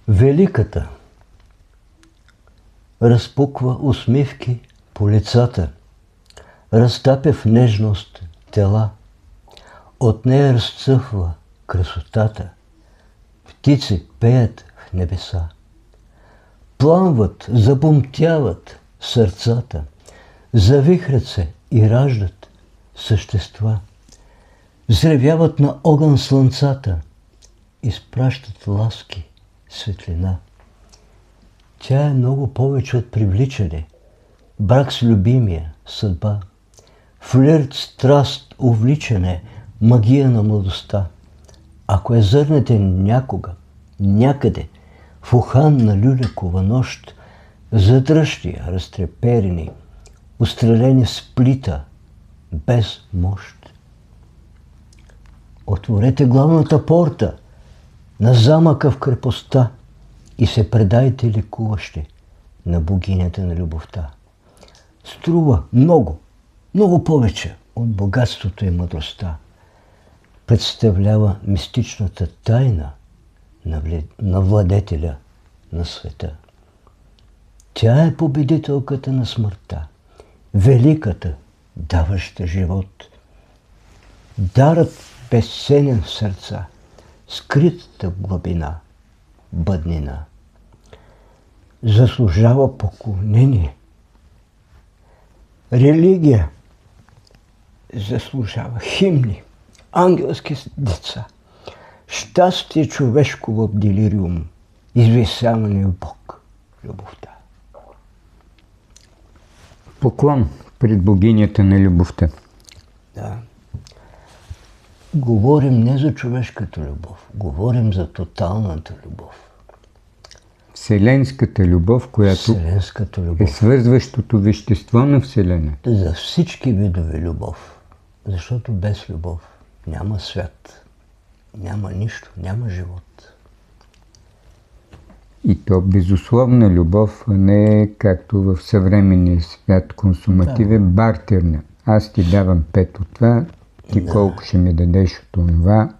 Великата разпуква усмивки по лицата, разтапя в нежност тела, от нея разцъфва красотата, птици пеят в небеса, пламват, запомтяват сърцата, завихрят се и раждат същества, взревяват на огън слънцата, изпращат ласки, светлина. Тя е много повече от привличане, брак с любимия, съдба, флирт, страст, увличане, магия на младостта. Ако я зърнете някога, някъде, в ухан на люлекова нощ, задръжти, разтреперени, устрелени с плита, без мощ. Отворете главната порта на замъка в крепостта и се предайте лекуващи на богинята на любовта. Струва много, много повече от богатството и мъдростта. Представлява мистичната тайна на владетеля на света. Тя е победителката на смъртта, великата, даваща живот. Дарът безценен в сърца, скритата глъбина, бъднина. Заслужава поклонение. Религия заслужава химни, ангелски деца, щастие човешко в делириум, извисяване в Бог, любовта. Поклон пред богинята на любовта. Да. Говорим не за човешката любов, говорим за тоталната любов. Вселенската любов, която е свързващото вещество на Вселената. За всички видове любов. Защото без любов няма свят, няма нищо, няма живот. И то безусловна любов, а не както в съвременния свят консумативен, бартерна. Аз ти давам 5 от това, ти колко ще ми дадеш от това.